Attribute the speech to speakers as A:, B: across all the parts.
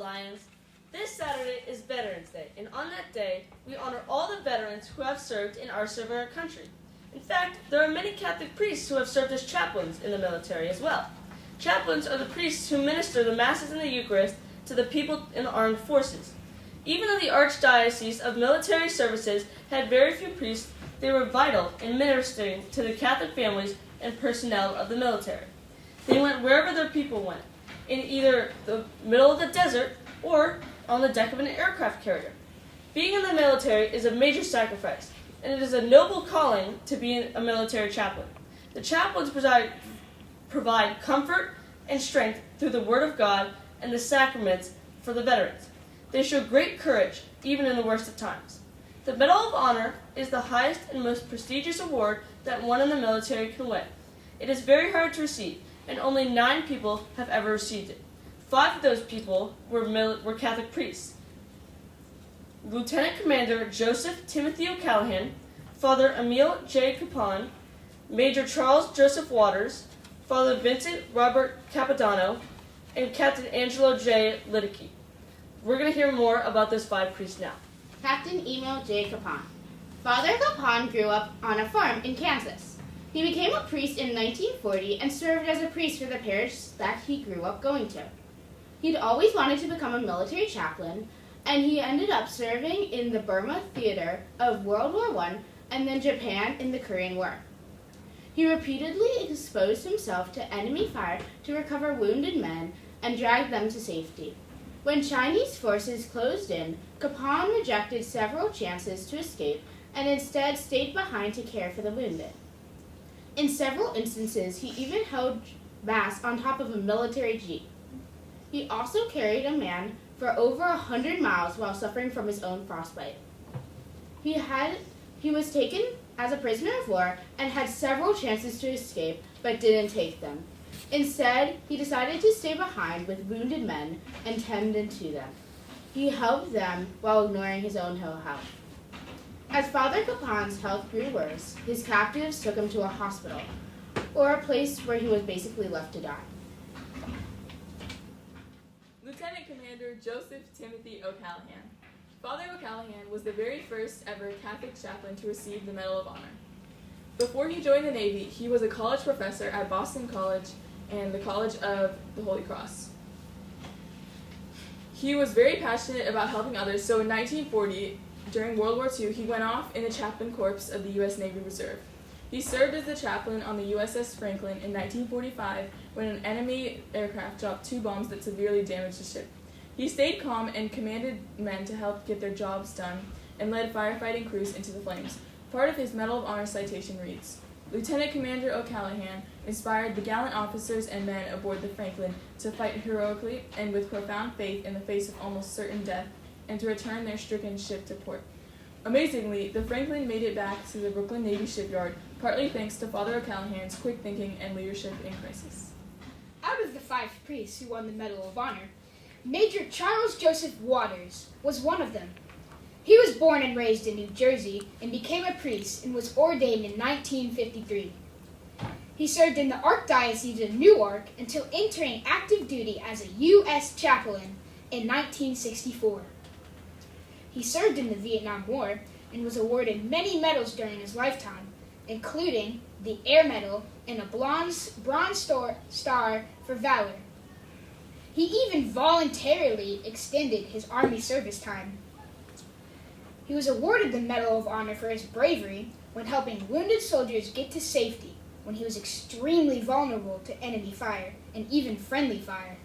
A: Lions. This Saturday is Veterans Day, and on that day, we honor all the veterans who have served in our serving our country. In fact, there are many Catholic priests who have served as chaplains in the military as well. Chaplains are the priests who minister the Masses and the Eucharist to the people in the armed forces. Even though the Archdiocese of Military Services had very few priests, they were vital in ministering to the Catholic families and personnel of the military. They went wherever their people went, in either the middle of the desert or on the deck of an aircraft carrier. Being in the military is a major sacrifice, and it is a noble calling to be a military chaplain. The chaplains provide comfort and strength through the Word of God and the sacraments for the veterans. They show great courage, even in the worst of times. The Medal of Honor is the highest and most prestigious award that one in the military can win. It is very hard to receive, and only 9 people have ever received it. 5 of those people were Catholic priests. Lieutenant Commander Joseph Timothy O'Callaghan, Father Emil J. Capon, Major Charles Joseph Waters, Father Vincent Robert Capodanno, and Captain Angelo J. Liddicky. We're going to hear more about those 5 priests now.
B: Captain Emil J. Capon. Father Capon grew up on a farm in Kansas. He became a priest in 1940 and served as a priest for the parish that he grew up going to. He'd always wanted to become a military chaplain, and he ended up serving in the Burma theater of World War I and then Japan in the Korean War. He repeatedly exposed himself to enemy fire to recover wounded men and drag them to safety. When Chinese forces closed in, Capon rejected several chances to escape and instead stayed behind to care for the wounded. In several instances, he even held Mass on top of a military jeep. He also carried a man for over 100 miles while suffering from his own frostbite. He was taken as a prisoner of war and had several chances to escape, but didn't take them. Instead, he decided to stay behind with wounded men and tended to them. He helped them while ignoring his own ill health. As Father Capon's health grew worse, his captives took him to a hospital, or a place where he was basically left to die.
C: Lieutenant Commander Joseph Timothy O'Callaghan. Father O'Callaghan was the very first ever Catholic chaplain to receive the Medal of Honor. Before he joined the Navy, he was a college professor at Boston College and the College of the Holy Cross. He was very passionate about helping others, so in 1940, during World War II, he went off in the Chaplain Corps of the U.S. Navy Reserve. He served as the chaplain on the USS Franklin in 1945 when an enemy aircraft dropped 2 bombs that severely damaged the ship. He stayed calm and commanded men to help get their jobs done and led firefighting crews into the flames. Part of his Medal of Honor citation reads, Lieutenant Commander O'Callaghan inspired the gallant officers and men aboard the Franklin to fight heroically and with profound faith in the face of almost certain death and to return their stricken ship to port. Amazingly, the Franklin made it back to the Brooklyn Navy shipyard, partly thanks to Father O'Callaghan's quick thinking and leadership in crisis.
D: Out of the 5 priests who won the Medal of Honor, Major Charles Joseph Waters was one of them. He was born and raised in New Jersey and became a priest and was ordained in 1953. He served in the Archdiocese of Newark until entering active duty as a U.S. chaplain in 1964. He served in the Vietnam War and was awarded many medals during his lifetime, including the Air Medal and a Bronze Star for Valor. He even voluntarily extended his Army service time. He was awarded the Medal of Honor for his bravery when helping wounded soldiers get to safety when he was extremely vulnerable to enemy fire and even friendly fire.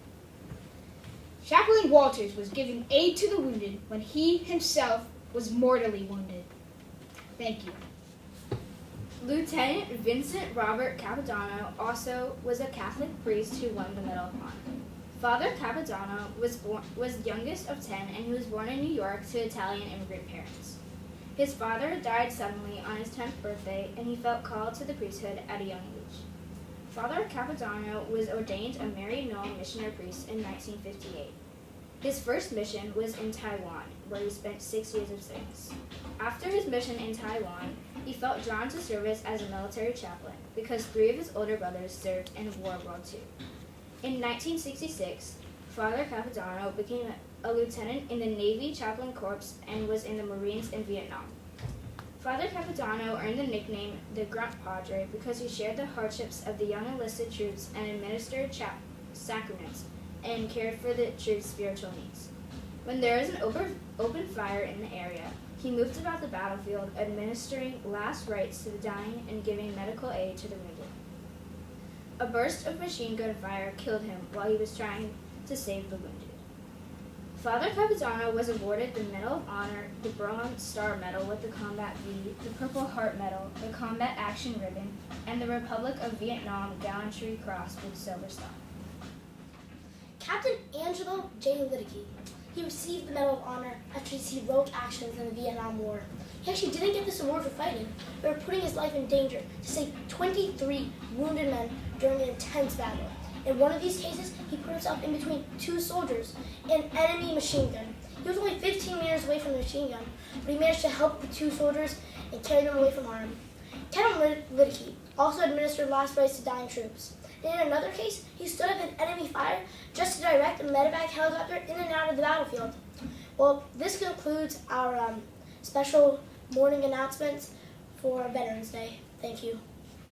D: Chaplain Walters was giving aid to the wounded when he himself was mortally wounded. Thank you.
E: Lieutenant Vincent Robert Capodanno also was a Catholic priest who won the Medal of Honor. Father Capodanno was youngest of 10, and he was born in New York to Italian immigrant parents. His father died suddenly on his 10th birthday, and he felt called to the priesthood at a young age. Father Capodanno was ordained a Mary Knoll missionary priest in 1958. His first mission was in Taiwan, where he spent 6 years of service. After his mission in Taiwan, he felt drawn to service as a military chaplain because 3 of his older brothers served in World War II. In 1966, Father Capodanno became a lieutenant in the Navy Chaplain Corps and was in the Marines in Vietnam. Father Capodanno earned the nickname the Grunt Padre because he shared the hardships of the young enlisted troops and administered sacraments and cared for the troops' spiritual needs. When there was an open fire in the area, he moved about the battlefield, administering last rites to the dying and giving medical aid to the wounded. A burst of machine gun fire killed him while he was trying to save the wounded. Father Capodanno was awarded the Medal of Honor, the Bronze Star Medal with the Combat V, the Purple Heart Medal, the Combat Action Ribbon, and the Republic of Vietnam Gallantry Cross with Silver Star.
F: Captain Angelo J. Liddicky. He received the Medal of Honor after his heroic actions in the Vietnam War. He actually didn't get this award for fighting, but for putting his life in danger to save 23 wounded men during an intense battle. In one of these cases, he put himself in between two soldiers and an enemy machine gun. He was only 15 meters away from the machine gun, but he managed to help the two soldiers and carry them away from harm. Captain Liddicky also administered last rites to dying troops. And in another case, he stood up in enemy fire just to direct a medevac helicopter in and out of the battlefield. Well, this concludes our special morning announcements for Veterans Day. Thank you.